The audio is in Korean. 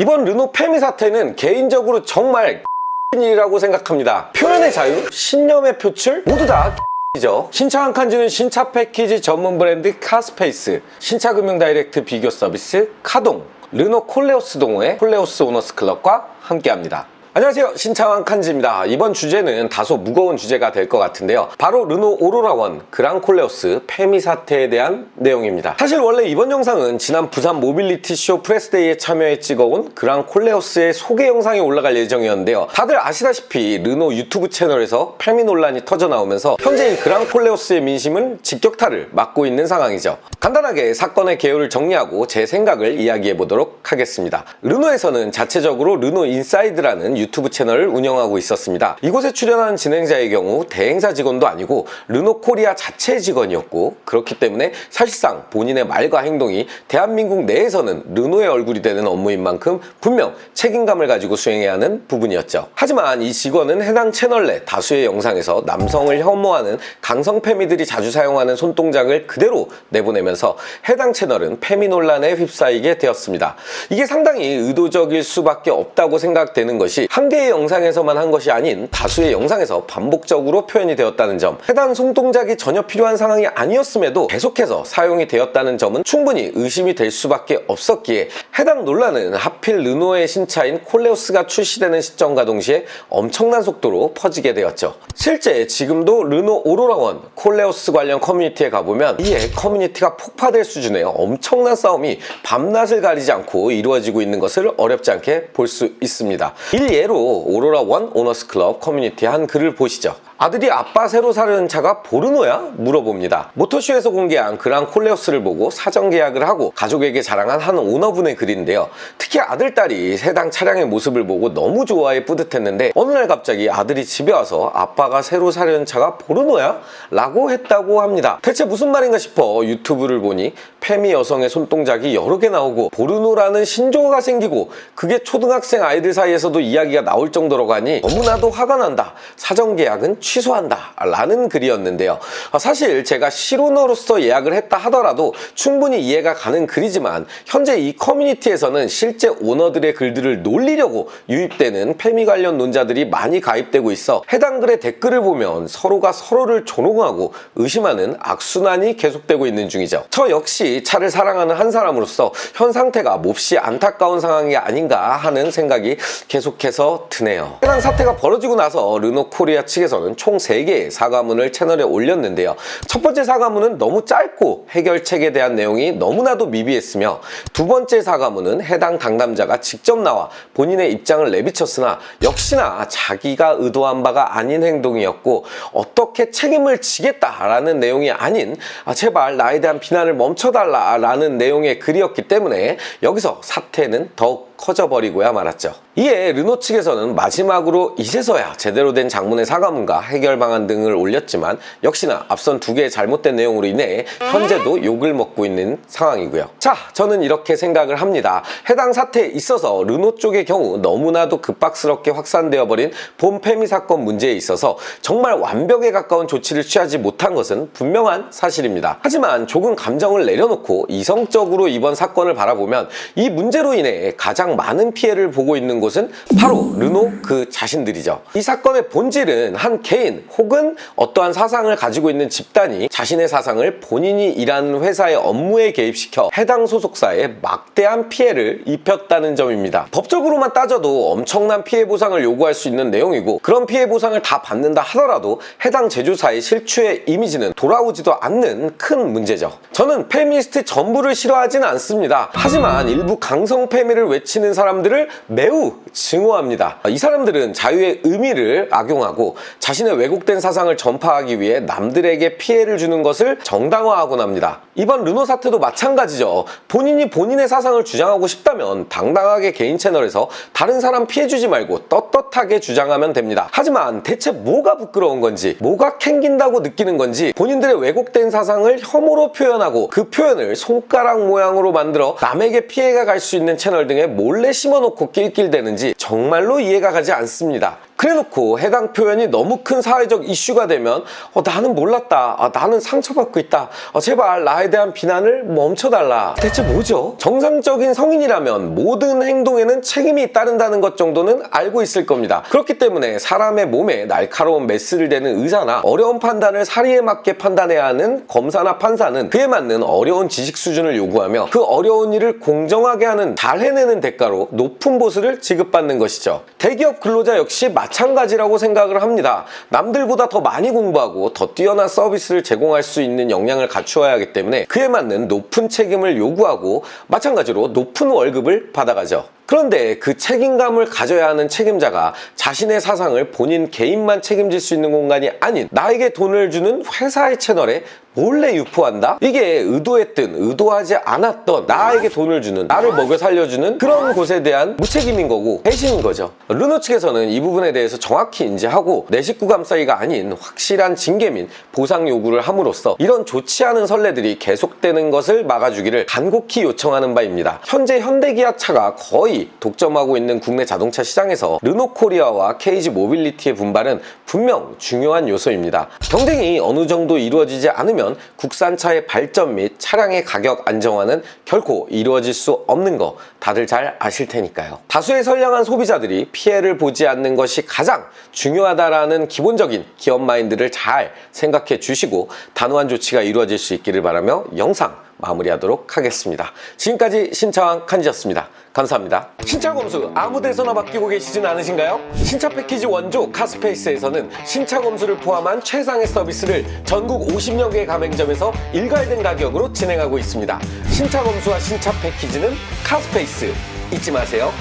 이번 르노 페미 사태는 개인적으로 정말 일이라고 생각합니다. 표현의 자유, 신념의 표출 모두 다 이죠. 신차 한 칸지는 신차 패키지 전문 브랜드 카스페이스, 신차 금융 다이렉트 비교 서비스 카동, 르노 콜레오스 동호회 콜레오스 오너스 클럽과 함께합니다. 안녕하세요, 신차 한 칸지입니다. 이번 주제는 다소 무거운 주제가 될 것 같은데요. 바로 르노 오로라1 그랑 콜레오스 페미 사태에 대한 내용입니다. 사실 원래 이번 영상은 지난 부산 모빌리티 쇼 프레스데이에 참여해 찍어온 그랑 콜레오스의 소개 영상이 올라갈 예정이었는데요. 다들 아시다시피 르노 유튜브 채널에서 페미 논란이 터져 나오면서 현재 이 그랑 콜레오스의 민심은 직격탄을 맞고 있는 상황이죠. 간단하게 사건의 개요를 정리하고 제 생각을 이야기해 보도록 하겠습니다. 르노에서는 자체적으로 르노 인사이드라는 유튜브 채널을 운영하고 있었습니다. 이곳에 출연한 진행자의 경우 대행사 직원도 아니고 르노 코리아 자체 직원이었고, 그렇기 때문에 사실상 본인의 말과 행동이 대한민국 내에서는 르노의 얼굴이 되는 업무인 만큼 분명 책임감을 가지고 수행해야 하는 부분이었죠. 하지만 이 직원은 해당 채널 내 다수의 영상에서 남성을 혐오하는 강성 페미들이 자주 사용하는 손동작을 그대로 내보내면서 해당 채널은 페미 논란에 휩싸이게 되었습니다. 이게 상당히 의도적일 수밖에 없다고 생각되는 것이 한 개의 영상에서만 한 것이 아닌 다수의 영상에서 반복적으로 표현이 되었다는 점, 해당 손동작이 전혀 필요한 상황이 아니었음에도 계속해서 사용이 되었다는 점은 충분히 의심이 될 수밖에 없었기에 해당 논란은 하필 르노의 신차인 콜레오스가 출시되는 시점과 동시에 엄청난 속도로 퍼지게 되었죠. 실제 지금도 르노 오로라1 콜레오스 관련 커뮤니티에 가보면 이에 커뮤니티가 폭파될 수준의 엄청난 싸움이 밤낮을 가리지 않고 이루어지고 있는 것을 어렵지 않게 볼 수 있습니다. 예로 오로라1 오너스 클럽 커뮤니티의 한 글을 보시죠. 아들이 아빠 새로 사려는 차가 포르노야? 물어봅니다. 모터쇼에서 공개한 그랑 콜레오스를 보고 사전 계약을 하고 가족에게 자랑한 한 오너분의 글인데요. 특히 아들딸이 해당 차량의 모습을 보고 너무 좋아해 뿌듯했는데 어느 날 갑자기 아들이 집에 와서 아빠가 새로 사려는 차가 포르노야? 라고 했다고 합니다. 대체 무슨 말인가 싶어 유튜브를 보니 페미 여성의 손동작이 여러 개 나오고 포르노라는 신조어가 생기고 그게 초등학생 아이들 사이에서도 이야기가 나올 정도로 하니 너무나도 화가 난다. 사전 계약은 취소한다 라는 글이었는데요. 사실 제가 실오너로서 예약을 했다 하더라도 충분히 이해가 가는 글이지만 현재 이 커뮤니티에서는 실제 오너들의 글들을 놀리려고 유입되는 페미 관련 논자들이 많이 가입되고 있어 해당 글의 댓글을 보면 서로가 서로를 조롱하고 의심하는 악순환이 계속되고 있는 중이죠. 저 역시 차를 사랑하는 한 사람으로서 현 상태가 몹시 안타까운 상황이 아닌가 하는 생각이 계속해서 드네요. 해당 사태가 벌어지고 나서 르노 코리아 측에서는 총 3개의 사과문을 채널에 올렸는데요. 첫 번째 사과문은 너무 짧고 해결책에 대한 내용이 너무나도 미비했으며, 두 번째 사과문은 해당 당담자가 직접 나와 본인의 입장을 내비쳤으나 역시나 자기가 의도한 바가 아닌 행동이었고 어떻게 책임을 지겠다라는 내용이 아닌 제발 나에 대한 비난을 멈춰달라라는 내용의 글이었기 때문에 여기서 사태는 더욱 커져버리고야 말았죠. 이에 르노 측에서는 마지막으로 이제서야 제대로 된 장문의 사과문과 해결 방안 등을 올렸지만 역시나 앞선 2개의 잘못된 내용으로 인해 현재도 욕을 먹고 있는 상황이고요. 자, 저는 이렇게 생각을 합니다. 해당 사태에 있어서 르노 쪽의 경우 너무나도 급박스럽게 확산되어 버린 본 페미 사건 문제에 있어서 정말 완벽에 가까운 조치를 취하지 못한 것은 분명한 사실입니다. 하지만 조금 감정을 내려놓고 이성적으로 이번 사건을 바라보면 이 문제로 인해 가장 많은 피해를 보고 있는 곳은 바로 르노 그 자신들이죠. 이 사건의 본질은 한 개인 혹은 어떠한 사상을 가지고 있는 집단이 자신의 사상을 본인이 일하는 회사의 업무에 개입시켜 해당 소속사에 막대한 피해를 입혔다는 점입니다. 법적으로만 따져도 엄청난 피해 보상을 요구할 수 있는 내용이고, 그런 피해 보상을 다 받는다 하더라도 해당 제조사의 실추의 이미지는 돌아오지도 않는 큰 문제죠. 저는 페미니스트 전부를 싫어하진 않습니다. 하지만 일부 강성 페미를 외치는 사람들을 매우 증오합니다. 이 사람들은 자유의 의미를 악용하고 자신의 왜곡된 사상을 전파하기 위해 남들에게 피해를 주는 것을 정당화하곤 합니다. 이번 르노 사태도 마찬가지죠. 본인이 본인의 사상을 주장하고 싶다면 당당하게 개인 채널에서 다른 사람 피해주지 말고 떳떳하게 주장하면 됩니다. 하지만 대체 뭐가 부끄러운 건지, 뭐가 캥긴다고 느끼는 건지, 본인들의 왜곡된 사상을 혐오로 표현하고 그 표현을 손가락 모양으로 만들어 남에게 피해가 갈 수 있는 채널 등에 몰래 심어놓고 낄낄대는지 정말로 이해가 가지 않습니다. 그래놓고 해당 표현이 너무 큰 사회적 이슈가 되면 나는 몰랐다, 나는 상처받고 있다, 제발 나에 대한 비난을 멈춰달라. 대체 뭐죠? 정상적인 성인이라면 모든 행동에는 책임이 따른다는 것 정도는 알고 있을 겁니다. 그렇기 때문에 사람의 몸에 날카로운 메스를 대는 의사나 어려운 판단을 사리에 맞게 판단해야 하는 검사나 판사는 그에 맞는 어려운 지식 수준을 요구하며 그 어려운 일을 공정하게 하는, 잘 해내는 대가로 높은 보수를 지급받는 것이죠. 대기업 근로자 역시 마찬가지라고 생각을 합니다. 남들보다 더 많이 공부하고 더 뛰어난 서비스를 제공할 수 있는 역량을 갖추어야 하기 때문에 그에 맞는 높은 책임을 요구하고 마찬가지로 높은 월급을 받아가죠. 그런데 그 책임감을 가져야 하는 책임자가 자신의 사상을 본인 개인만 책임질 수 있는 공간이 아닌 나에게 돈을 주는 회사의 채널에 몰래 유포한다? 이게 의도했든 의도하지 않았던 나에게 돈을 주는, 나를 먹여 살려주는 그런 곳에 대한 무책임인 거고 배신인 거죠. 르노 측에서는 이 부분에 대해서 정확히 인지하고 내 식구 감싸기가 아닌 확실한 징계 및 보상 요구를 함으로써 이런 좋지 않은 선례들이 계속되는 것을 막아주기를 간곡히 요청하는 바입니다. 현재 현대기아차가 거의 독점하고 있는 국내 자동차 시장에서 르노코리아와 KG 모빌리티의 분발은 분명 중요한 요소입니다. 경쟁이 어느 정도 이루어지지 않으면 국산차의 발전 및 차량의 가격 안정화는 결코 이루어질 수 없는 거 다들 잘 아실 테니까요. 다수의 선량한 소비자들이 피해를 보지 않는 것이 가장 중요하다라는 기본적인 기업 마인드를 잘 생각해 주시고 단호한 조치가 이루어질 수 있기를 바라며 영상 마무리하도록 하겠습니다. 지금까지 신차왕 칸지였습니다. 감사합니다. 신차 검수 아무 데서나 맡기고 계시진 않으신가요? 신차 패키지 원조 카스페이스에서는 신차 검수를 포함한 최상의 서비스를 전국 50여 개 가맹점에서 일괄된 가격으로 진행하고 있습니다. 신차 검수와 신차 패키지는 카스페이스 잊지 마세요.